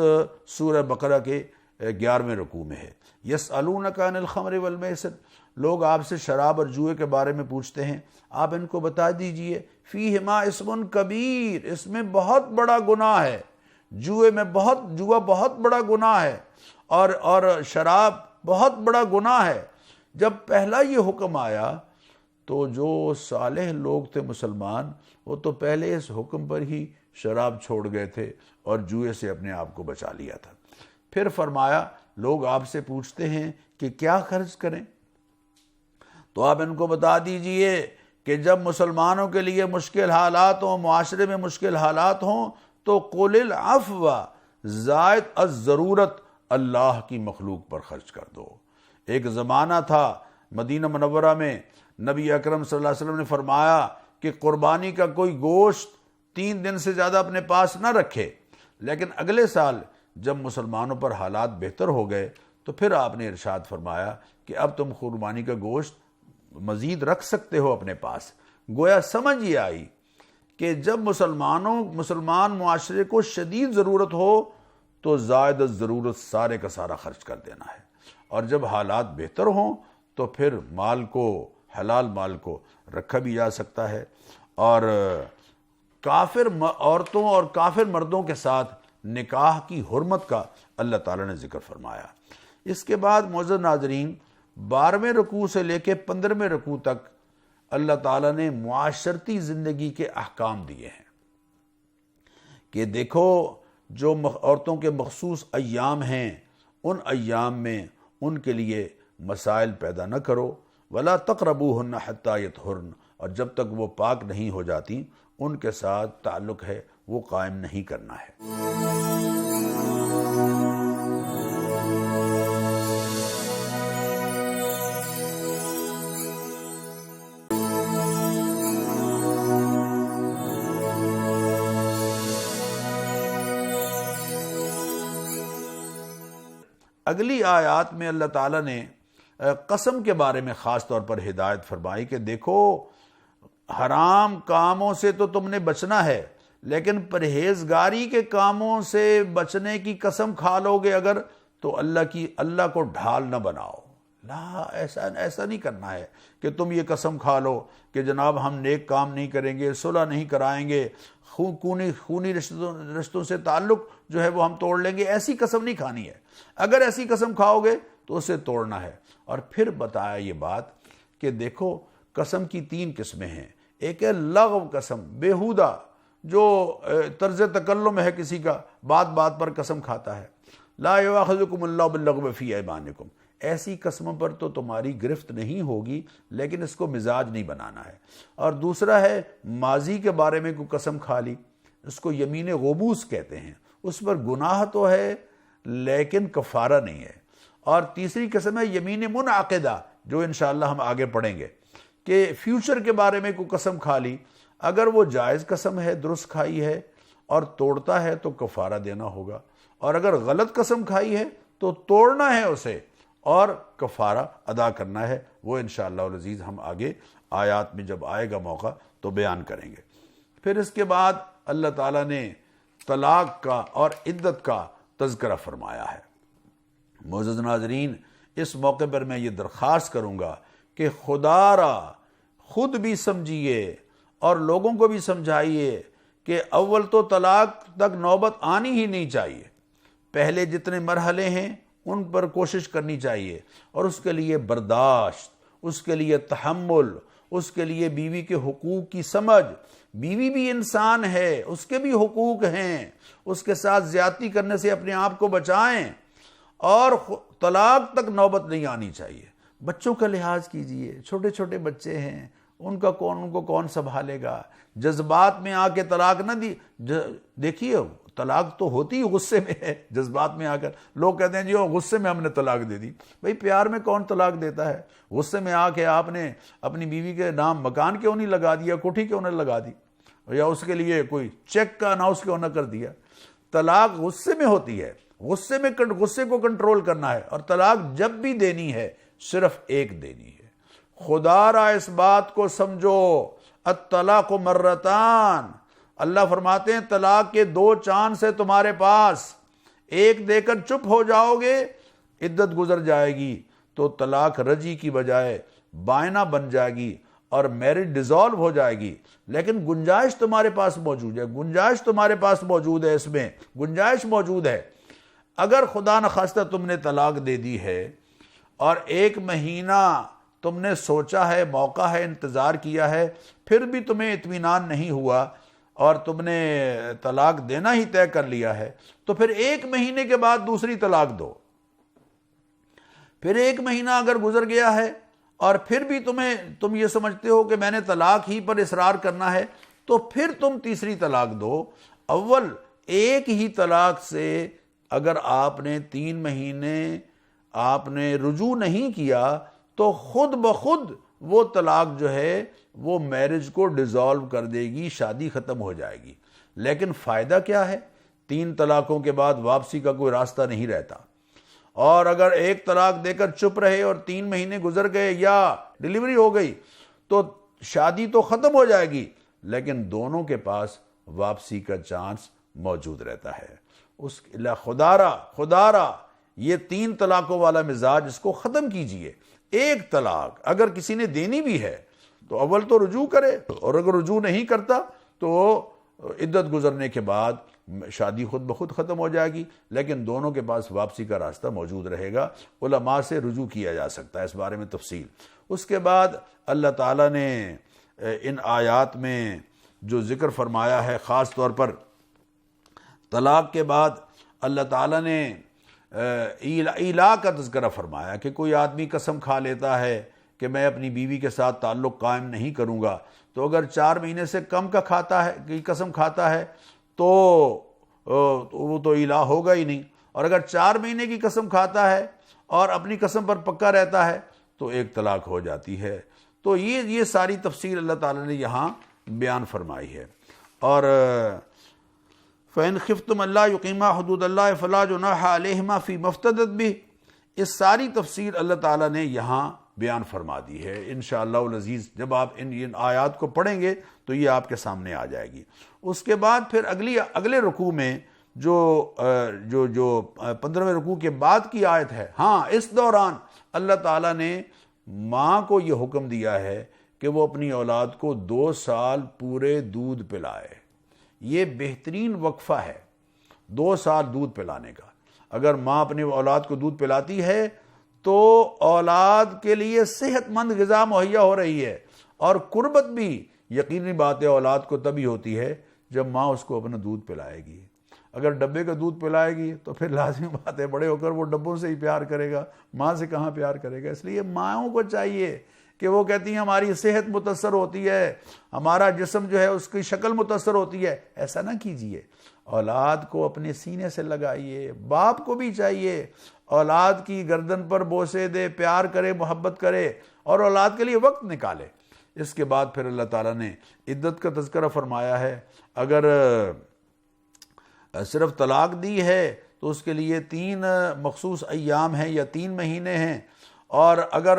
سورہ بقرہ کے 11ویں رکوع میں ہے۔ یسألونک عن الخمر والمیسر، لوگ آپ سے شراب اور جوئے کے بارے میں پوچھتے ہیں، آپ ان کو بتا دیجئے فیہما اسم کبیر، اس میں بہت بڑا گناہ ہے، جوا بہت بڑا گناہ ہے، اور شراب بہت بڑا گناہ ہے۔ جب پہلا یہ حکم آیا تو جو صالح لوگ تھے مسلمان وہ تو پہلے اس حکم پر ہی شراب چھوڑ گئے تھے اور جوئے سے اپنے آپ کو بچا لیا تھا۔ پھر فرمایا لوگ آپ سے پوچھتے ہیں کہ کیا خرچ کریں، تو آپ ان کو بتا دیجئے کہ جب مسلمانوں کے لیے مشکل حالات ہوں، معاشرے میں مشکل حالات ہوں، تو قل العفو زائد الضرورت اللہ کی مخلوق پر خرچ کر دو۔ ایک زمانہ تھا مدینہ منورہ میں نبی اکرم صلی اللہ علیہ وسلم نے فرمایا کہ قربانی کا کوئی گوشت 3 دن سے زیادہ اپنے پاس نہ رکھے، لیکن اگلے سال جب مسلمانوں پر حالات بہتر ہو گئے تو پھر آپ نے ارشاد فرمایا کہ اب تم قربانی کا گوشت مزید رکھ سکتے ہو اپنے پاس۔ گویا سمجھ یہ آئی کہ جب مسلمان معاشرے کو شدید ضرورت ہو تو زائد ضرورت سارے کا سارا خرچ کر دینا ہے، اور جب حالات بہتر ہوں تو پھر مال کو، حلال مال کو رکھا بھی جا سکتا ہے۔ اور کافر عورتوں اور کافر مردوں کے ساتھ نکاح کی حرمت کا اللہ تعالیٰ نے ذکر فرمایا۔ اس کے بعد معزز ناظرین 12ویں رکوع سے لے کے 15ویں رکوع تک اللہ تعالیٰ نے معاشرتی زندگی کے احکام دیے ہیں کہ دیکھو جو عورتوں کے مخصوص ایام ہیں ان ایام میں ان کے لیے مسائل پیدا نہ کرو، وَلَا تَقْرَبُوهُنَّ حَتَّى يَطْهُرْنَ، اور جب تک وہ پاک نہیں ہو جاتی ان کے ساتھ تعلق ہے وہ قائم نہیں کرنا ہے۔ اگلی آیات میں اللہ تعالیٰ نے قسم کے بارے میں خاص طور پر ہدایت فرمائی کہ دیکھو حرام کاموں سے تو تم نے بچنا ہے، لیکن پرہیزگاری کے کاموں سے بچنے کی قسم کھا لو گے اگر تو اللہ کو ڈھال نہ بناؤ۔ لا، ایسا نہیں کرنا ہے کہ تم یہ قسم کھا لو کہ جناب ہم نیک کام نہیں کریں گے، صلح نہیں کرائیں گے، خونی رشتوں سے تعلق جو ہے وہ ہم توڑ لیں گے۔ ایسی قسم نہیں کھانی ہے، اگر ایسی قسم کھاؤ گے تو اسے توڑنا ہے۔ اور پھر بتایا یہ بات کہ دیکھو قسم کی 3 قسمیں ہیں۔ ایک ہے لغو قسم، بیہودہ، جو طرز تکلم ہے کسی کا، بات بات پر قسم کھاتا ہے۔ لا یؤاخذکم اللہ باللغو فی ایمانکم، ایسی قسموں پر تو تمہاری گرفت نہیں ہوگی، لیکن اس کو مزاج نہیں بنانا ہے۔ اور دوسرا ہے ماضی کے بارے میں کوئی قسم کھا لی، اس کو یمین غموس کہتے ہیں، اس پر گناہ تو ہے لیکن کفارہ نہیں ہے۔ اور تیسری قسم ہے یمین منعقدہ، جو انشاءاللہ ہم آگے پڑھیں گے، کہ فیوچر کے بارے میں کوئی قسم کھا لی، اگر وہ جائز قسم ہے، درست کھائی ہے اور توڑتا ہے تو کفارہ دینا ہوگا، اور اگر غلط قسم کھائی ہے تو توڑنا ہے اسے اور کفارہ ادا کرنا ہے۔ وہ انشاءاللہ العزیز ہم آگے آیات میں جب آئے گا موقع تو بیان کریں گے۔ پھر اس کے بعد اللہ تعالیٰ نے طلاق کا اور عدت کا تذکرہ فرمایا ہے۔ معزز ناظرین، اس موقع پر میں یہ درخواست کروں گا کہ خدا را خود بھی سمجھیے اور لوگوں کو بھی سمجھائیے کہ اول تو طلاق تک نوبت آنی ہی نہیں چاہیے۔ پہلے جتنے مرحلے ہیں ان پر کوشش کرنی چاہیے، اور اس کے لیے برداشت، اس کے لیے تحمل، اس کے لیے بیوی کے حقوق کی سمجھ۔ بیوی بھی انسان ہے، اس کے بھی حقوق ہیں، اس کے ساتھ زیادتی کرنے سے اپنے آپ کو بچائیں، اور طلاق تک نوبت نہیں آنی چاہیے۔ بچوں کا لحاظ کیجئے، چھوٹے چھوٹے بچے ہیں، ان کو کون سنبھالے گا؟ جذبات میں آ کے طلاق نہ دی، دیکھیے طلاق تو ہوتی ہی غصے میں ہے، جذبات میں آ کر لوگ کہتے ہیں جی غصے میں ہم نے طلاق دے دی۔ بھئی پیار میں کون طلاق دیتا ہے؟ غصے میں آ کے آپ نے اپنی بیوی کے نام مکان کیوں نہیں لگا دیا، کوٹھی کیوں نہیں لگا دی، یا اس کے لیے کوئی چیک کا اناؤنس کیوں نہ کر دیا؟ طلاق غصے میں ہوتی ہے، غصے کو کنٹرول کرنا ہے، اور طلاق جب بھی دینی ہے صرف ایک دینی ہے۔ خدا را اس بات کو سمجھو، الطلاق مرتان، اللہ فرماتے ہیں طلاق کے 2 چانس ہے تمہارے پاس، ایک دے کر چپ ہو جاؤ گے، عدت گزر جائے گی تو طلاق رجی کی بجائے بائنہ بن جائے گی اور میرج ڈیزالو ہو جائے گی، لیکن گنجائش تمہارے پاس موجود ہے، گنجائش تمہارے پاس موجود ہے، اس میں گنجائش موجود ہے۔ اگر خدا نخواستہ تم نے طلاق دے دی ہے اور 1 مہینہ تم نے سوچا ہے، موقع ہے، انتظار کیا ہے، پھر بھی تمہیں اطمینان نہیں ہوا اور تم نے طلاق دینا ہی طے کر لیا ہے، تو پھر 1 مہینے کے بعد دوسری طلاق دو۔ پھر 1 مہینہ اگر گزر گیا ہے اور پھر بھی تم یہ سمجھتے ہو کہ میں نے طلاق ہی پر اصرار کرنا ہے، تو پھر تم تیسری طلاق دو۔ اول ایک ہی طلاق سے اگر آپ نے 3 مہینے آپ نے رجوع نہیں کیا تو خود بخود وہ طلاق جو ہے وہ میرج کو ڈیزالو کر دے گی، شادی ختم ہو جائے گی۔ لیکن فائدہ کیا ہے؟ 3 طلاقوں کے بعد واپسی کا کوئی راستہ نہیں رہتا، اور اگر 1 طلاق دے کر چپ رہے اور 3 مہینے گزر گئے یا ڈیلیوری ہو گئی تو شادی تو ختم ہو جائے گی، لیکن دونوں کے پاس واپسی کا چانس موجود رہتا ہے۔ اس خدارا یہ 3 طلاقوں والا مزاج اس کو ختم کیجئے۔ 1 طلاق اگر کسی نے دینی بھی ہے تو اول تو رجوع کرے، اور اگر رجوع نہیں کرتا تو عدت گزرنے کے بعد شادی خود بخود ختم ہو جائے گی، لیکن دونوں کے پاس واپسی کا راستہ موجود رہے گا۔ علماء سے رجوع کیا جا سکتا ہے، اس بارے میں تفصیل۔ اس کے بعد اللہ تعالیٰ نے ان آیات میں جو ذکر فرمایا ہے، خاص طور پر طلاق کے بعد اللہ تعالیٰ نے ایلا کا تذکرہ فرمایا کہ کوئی آدمی قسم کھا لیتا ہے کہ میں اپنی بیوی کے ساتھ تعلق قائم نہیں کروں گا، تو اگر 4 مہینے سے کم کا قسم کھاتا ہے تو وہ تو ایلا ہوگا ہی نہیں، اور اگر 4 مہینے کی قسم کھاتا ہے اور اپنی قسم پر پکا رہتا ہے تو 1 طلاق ہو جاتی ہے۔ تو یہ ساری تفصیل اللہ تعالیٰ نے یہاں بیان فرمائی ہے۔ اور فَإِنْ خِفْتُمْ أَلَّا يُقِيمَا حُدُودَ اللَّهِ فَلَا جُنَاحَ عَلَيْهِمَا فِي مَا افْتَدَتْ بِهِ، اس ساری تفصیل اللہ تعالیٰ نے یہاں بیان فرما دی ہے۔ انشاءاللہ العزیز جب آپ ان آیات کو پڑھیں گے تو یہ آپ کے سامنے آ جائے گی۔ اس کے بعد پھر اگلے رکوع میں جو 15ویں رکوع کے بعد کی آیت ہے، ہاں اس دوران اللہ تعالیٰ نے ماں کو یہ حکم دیا ہے کہ وہ اپنی اولاد کو 2 سال پورے دودھ پلائے۔ یہ بہترین وقفہ ہے 2 سال دودھ پلانے کا۔ اگر ماں اپنی اولاد کو دودھ پلاتی ہے تو اولاد کے لیے صحت مند غذا مہیا ہو رہی ہے، اور قربت بھی یقینی بات ہے اولاد کو تبھی ہوتی ہے جب ماں اس کو اپنا دودھ پلائے گی۔ اگر ڈبے کا دودھ پلائے گی تو پھر لازمی بات ہے بڑے ہو کر وہ ڈبوں سے ہی پیار کرے گا، ماں سے کہاں پیار کرے گا۔ اس لیے ماؤں کو چاہیے کہ وہ کہتی ہیں ہماری صحت متاثر ہوتی ہے، ہمارا جسم جو ہے اس کی شکل متاثر ہوتی ہے، ایسا نہ کیجئے، اولاد کو اپنے سینے سے لگائیے۔ باپ کو بھی چاہیے اولاد کی گردن پر بوسے دے، پیار کرے، محبت کرے، اور اولاد کے لیے وقت نکالے۔ اس کے بعد پھر اللہ تعالیٰ نے عدت کا تذکرہ فرمایا ہے۔ اگر صرف طلاق دی ہے تو اس کے لیے 3 مخصوص ایام ہیں یا 3 مہینے ہیں، اور اگر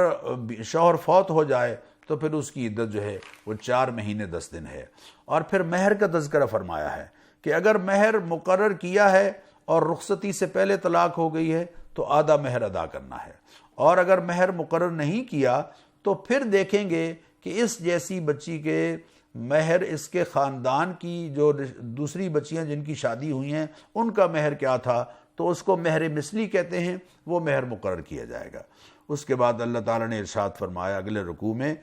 شوہر فوت ہو جائے تو پھر اس کی عدت جو ہے وہ 4 مہینے 10 دن ہے۔ اور پھر مہر کا تذکرہ فرمایا ہے کہ اگر مہر مقرر کیا ہے اور رخصتی سے پہلے طلاق ہو گئی ہے تو آدھا مہر ادا کرنا ہے، اور اگر مہر مقرر نہیں کیا تو پھر دیکھیں گے کہ اس جیسی بچی کے مہر اس کے خاندان کی جو دوسری بچیاں جن کی شادی ہوئی ہیں ان کا مہر کیا تھا، تو اس کو مہر مثلی کہتے ہیں، وہ مہر مقرر کیا جائے گا۔ اس کے بعد اللہ تعالیٰ نے ارشاد فرمایا اگلے رکوع میں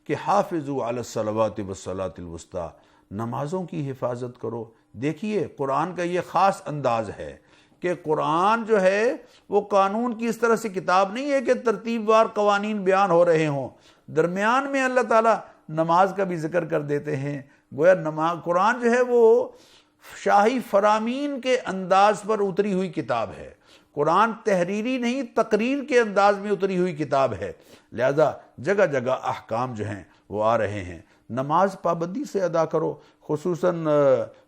کہ حافظوا علی الصلوات والصلاۃ الوسطیٰ، نمازوں کی حفاظت کرو۔ دیکھیے قرآن کا یہ خاص انداز ہے کہ قرآن جو ہے وہ قانون کی اس طرح سے کتاب نہیں ہے کہ ترتیب وار قوانین بیان ہو رہے ہوں، درمیان میں اللہ تعالیٰ نماز کا بھی ذکر کر دیتے ہیں۔ گویا قرآن جو ہے وہ شاہی فرامین کے انداز پر اتری ہوئی کتاب ہے۔ قرآن تحریری نہیں، تقریر کے انداز میں اتری ہوئی کتاب ہے، لہذا جگہ جگہ احکام جو ہیں وہ آ رہے ہیں۔ نماز پابندی سے ادا کرو، خصوصاً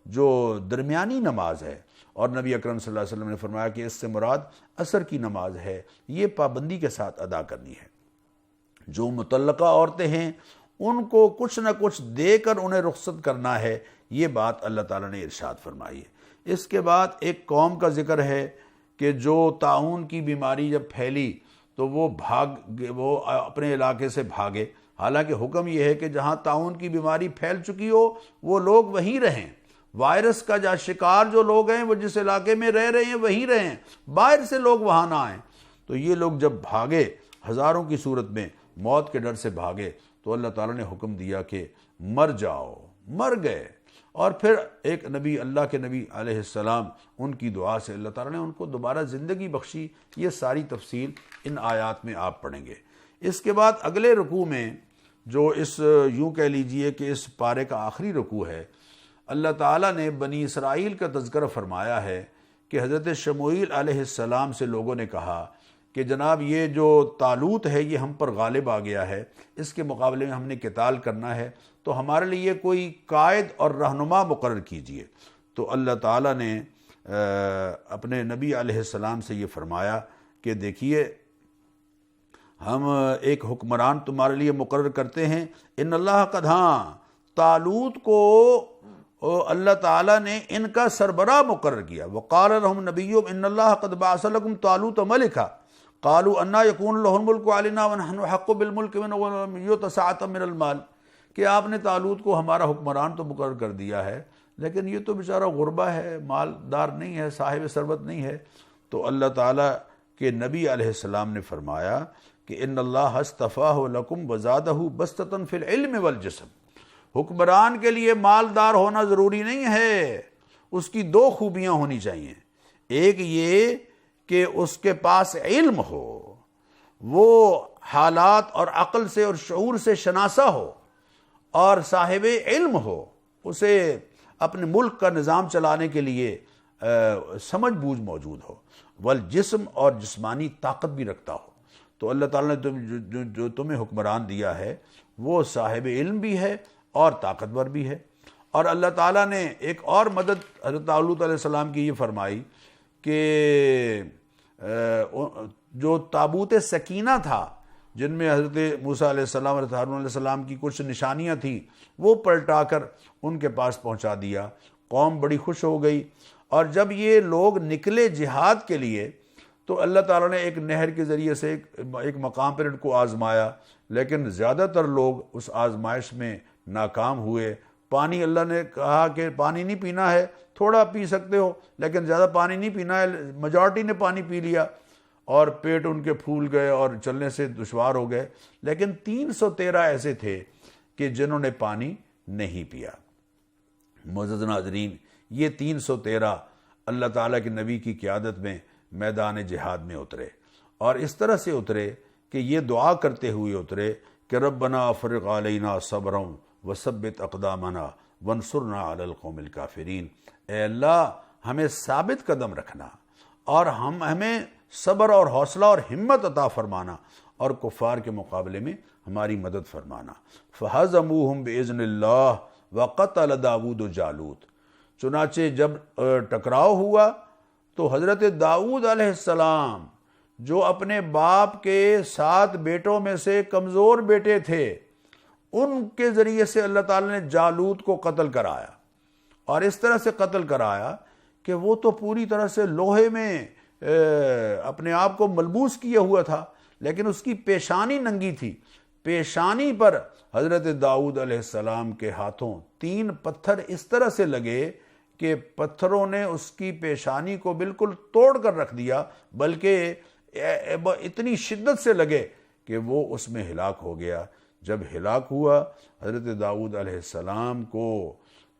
جو درمیانی نماز ہے، اور نبی اکرم صلی اللہ علیہ وسلم نے فرمایا کہ اس سے مراد عصر کی نماز ہے، یہ پابندی کے ساتھ ادا کرنی ہے۔ جو مطلقہ عورتیں ہیں ان کو کچھ نہ کچھ دے کر انہیں رخصت کرنا ہے، یہ بات اللہ تعالیٰ نے ارشاد فرمائی ہے۔ اس کے بعد ایک قوم کا ذکر ہے کہ جو طاعون کی بیماری جب پھیلی تو وہ اپنے علاقے سے بھاگے، حالانکہ حکم یہ ہے کہ جہاں طاعون کی بیماری پھیل چکی ہو وہ لوگ وہیں رہیں، وائرس کا شکار جو لوگ ہیں وہ جس علاقے میں رہ رہے ہیں وہیں رہیں، باہر سے لوگ وہاں نہ آئیں۔ تو یہ لوگ جب بھاگے ہزاروں کی صورت میں، موت کے ڈر سے بھاگے تو اللہ تعالیٰ نے حکم دیا کہ مر جاؤ، مر گئے۔ اور پھر ایک نبی، اللہ کے نبی علیہ السلام، ان کی دعا سے اللہ تعالیٰ نے ان کو دوبارہ زندگی بخشی۔ یہ ساری تفصیل ان آیات میں آپ پڑھیں گے۔ اس کے بعد اگلے رکوع میں جو یوں کہہ لیجئے کہ اس پارے کا آخری رکوع ہے، اللہ تعالیٰ نے بنی اسرائیل کا تذکرہ فرمایا ہے کہ حضرت شموئیل علیہ السلام سے لوگوں نے کہا کہ جناب یہ جو طالوت ہے یہ ہم پر غالب آ گیا ہے، اس کے مقابلے میں ہم نے قتال کرنا ہے، تو ہمارے لیے کوئی قائد اور رہنما مقرر کیجئے۔ تو اللہ تعالیٰ نے اپنے نبی علیہ السلام سے یہ فرمایا کہ دیکھیے ہم ایک حکمران تمہارے لیے مقرر کرتے ہیں۔ ان اللہ قد، ہاں طالوت کو اللہ تعالیٰ نے ان کا سربراہ مقرر کیا۔ وقال لهم نبیہم ان اللہ قد بعث لکم طالوت ملکا قالوا انا یکون له الملک علینا ونحن احق بالملک منہ ولم یؤت سعۃ من المال، کہ آپ نے طالوت کو ہمارا حکمران تو مقرر کر دیا ہے، لیکن یہ تو بیچارہ غربا ہے، مالدار نہیں ہے، صاحب ثروت نہیں ہے۔ تو اللہ تعالیٰ کے نبی علیہ السلام نے فرمایا کہ ان اللہ اصطفاہ لکم وزادہ بسطۃ فی العلم والجسم، حکمران کے لیے مالدار ہونا ضروری نہیں ہے، اس کی دو خوبیاں ہونی چاہیے۔ ایک یہ کہ اس کے پاس علم ہو، وہ حالات اور عقل سے اور شعور سے شناسا ہو، اور صاحب علم ہو، اسے اپنے ملک کا نظام چلانے کے لیے سمجھ بوجھ موجود ہو، والجسم، اور جسمانی طاقت بھی رکھتا ہو۔ تو اللہ تعالیٰ نے جو تمہیں حکمران دیا ہے وہ صاحب علم بھی ہے اور طاقتور بھی ہے۔ اور اللہ تعالیٰ نے ایک اور مدد حضرت طالوت علیہ السلام کی یہ فرمائی کہ جو تابوت سکینہ تھا، جن میں حضرت موسیٰ علیہ السلام اور حضرت ہارون علیہ السلام کی کچھ نشانیاں تھیں، وہ پلٹا کر ان کے پاس پہنچا دیا۔ قوم بڑی خوش ہو گئی، اور جب یہ لوگ نکلے جہاد کے لیے تو اللہ تعالیٰ نے ایک نہر کے ذریعے سے ایک مقام پر ان کو آزمایا، لیکن زیادہ تر لوگ اس آزمائش میں ناکام ہوئے۔ پانی، اللہ نے کہا کہ پانی نہیں پینا ہے، تھوڑا پی سکتے ہو لیکن زیادہ پانی نہیں پینا ہے، میجارٹی نے پانی پی لیا اور پیٹ ان کے پھول گئے اور چلنے سے دشوار ہو گئے، لیکن 313 ایسے تھے کہ جنہوں نے پانی نہیں پیا۔ معزز ناظرین، یہ 313 اللہ تعالیٰ کے نبی کی قیادت میں میدان جہاد میں اترے، اور اس طرح سے اترے کہ یہ دعا کرتے ہوئے اترے کہ ربنا افرغ علینا صبرا وثبت اقدامنا وانصرنا علی القوم الکافرین، اے اللہ ہمیں ثابت قدم رکھنا، اور ہمیں صبر اور حوصلہ اور ہمت عطا فرمانا، اور کفار کے مقابلے میں ہماری مدد فرمانا۔ فہزموہم بإذن اللہ وقتل داود جالوت، چنانچہ جب ٹکراؤ ہوا تو حضرت داؤد علیہ السلام، جو اپنے باپ کے 7 بیٹوں میں سے کمزور بیٹے تھے، ان کے ذریعے سے اللہ تعالیٰ نے جالوت کو قتل کرایا، اور اس طرح سے قتل کرایا کہ وہ تو پوری طرح سے لوہے میں اپنے آپ کو ملبوس کیا ہوا تھا، لیکن اس کی پیشانی ننگی تھی۔ پیشانی پر حضرت داؤد علیہ السلام کے ہاتھوں 3 پتھر اس طرح سے لگے کہ پتھروں نے اس کی پیشانی کو بالکل توڑ کر رکھ دیا، بلکہ اتنی شدت سے لگے کہ وہ اس میں ہلاک ہو گیا۔ جب ہلاک ہوا، حضرت داؤد علیہ السلام کو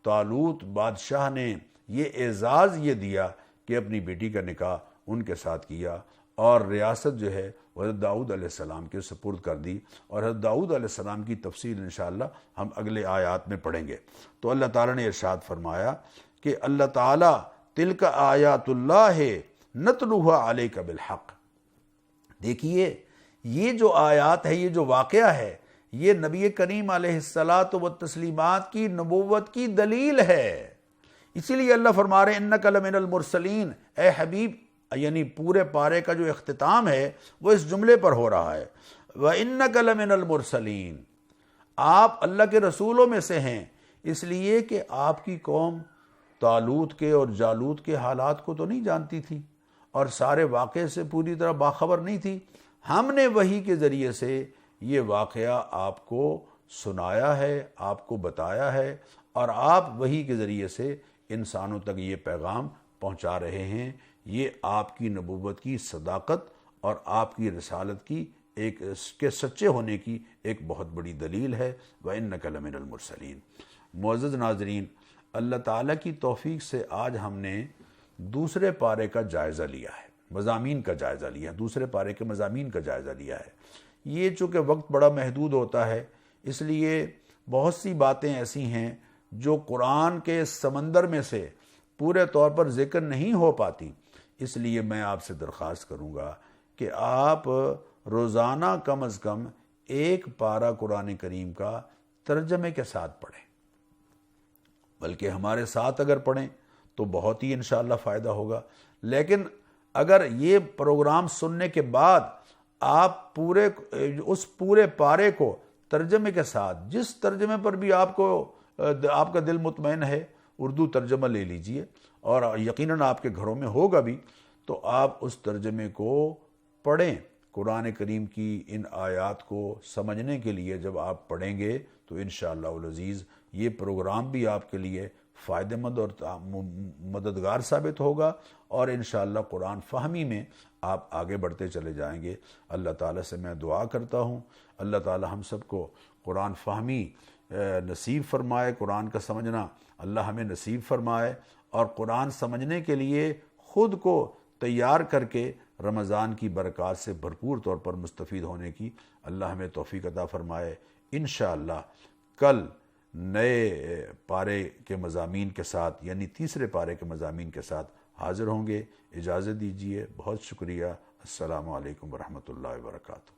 طالوت بادشاہ نے یہ اعزاز یہ دیا کہ اپنی بیٹی کا نکاح ان کے ساتھ کیا، اور ریاست جو ہے وہ حضرت داؤد علیہ السلام کے سپرد کر دی، اور حضرت داؤد علیہ السلام کی تفصیل انشاءاللہ ہم اگلے آیات میں پڑھیں گے۔ تو اللہ تعالیٰ نے ارشاد فرمایا کہ اللہ تعالیٰ تلک آیات اللہ نتلوہا علیک بالحق، دیکھیے یہ جو آیات ہے، یہ جو واقعہ ہے، یہ نبی کریم علیہ الصلاۃ والتسلیمات کی نبوت کی دلیل ہے۔ اسی لیے اللہ فرما رہے انک لمن المرسلین، اے حبیب، یعنی پورے پارے کا جو اختتام ہے وہ اس جملے پر ہو رہا ہے، وَإِنَّكَ لَمِنَ الْمُرْسَلِينَ، آپ اللہ کے رسولوں میں سے ہیں، اس لیے کہ آپ کی قوم طالوت کے اور جالوت کے حالات کو تو نہیں جانتی تھی، اور سارے واقعے سے پوری طرح باخبر نہیں تھی۔ ہم نے وحی کے ذریعے سے یہ واقعہ آپ کو سنایا ہے، آپ کو بتایا ہے، اور آپ وحی کے ذریعے سے انسانوں تک یہ پیغام پہنچا رہے ہیں۔ یہ آپ کی نبوت کی صداقت اور آپ کی رسالت کی ایک اس کے سچے ہونے کی ایک بہت بڑی دلیل ہے۔ وَإِنَّكَ لَمِنَ الْمُرْسَلِينَ۔ معزز ناظرین، اللہ تعالیٰ کی توفیق سے آج ہم نے دوسرے پارے کا جائزہ لیا ہے، مضامین کا جائزہ لیا، دوسرے پارے کے مضامین کا جائزہ لیا ہے۔ یہ چونکہ وقت بڑا محدود ہوتا ہے، اس لیے بہت سی باتیں ایسی ہیں جو قرآن کے سمندر میں سے پورے طور پر ذکر نہیں ہو پاتی، اس لیے میں آپ سے درخواست کروں گا کہ آپ روزانہ کم از کم ایک پارہ قرآن کریم کا ترجمے کے ساتھ پڑھیں، بلکہ ہمارے ساتھ اگر پڑھیں تو بہت ہی انشاءاللہ فائدہ ہوگا۔ لیکن اگر یہ پروگرام سننے کے بعد آپ اس پورے پارے کو ترجمے کے ساتھ، جس ترجمے پر بھی آپ کا دل مطمئن ہے، اردو ترجمہ لے لیجئے، اور یقیناً آپ کے گھروں میں ہوگا بھی، تو آپ اس ترجمے کو پڑھیں۔ قرآن کریم کی ان آیات کو سمجھنے کے لیے جب آپ پڑھیں گے تو انشاءاللہ العزیز یہ پروگرام بھی آپ کے لیے فائدہ مند اور مددگار ثابت ہوگا، اور انشاءاللہ قرآن فہمی میں آپ آگے بڑھتے چلے جائیں گے۔ اللہ تعالیٰ سے میں دعا کرتا ہوں، اللہ تعالیٰ ہم سب کو قرآن فہمی نصیب فرمائے، قرآن کا سمجھنا اللہ ہمیں نصیب فرمائے، اور قرآن سمجھنے کے لیے خود کو تیار کر کے رمضان کی برکات سے بھرپور طور پر مستفید ہونے کی اللہ ہمیں توفیق عطا فرمائے۔ انشاءاللہ کل نئے پارے کے مضامین کے ساتھ، یعنی تیسرے پارے کے مضامین کے ساتھ حاضر ہوں گے۔ اجازت دیجیے، بہت شکریہ۔ السلام علیکم ورحمۃ اللہ وبرکاتہ۔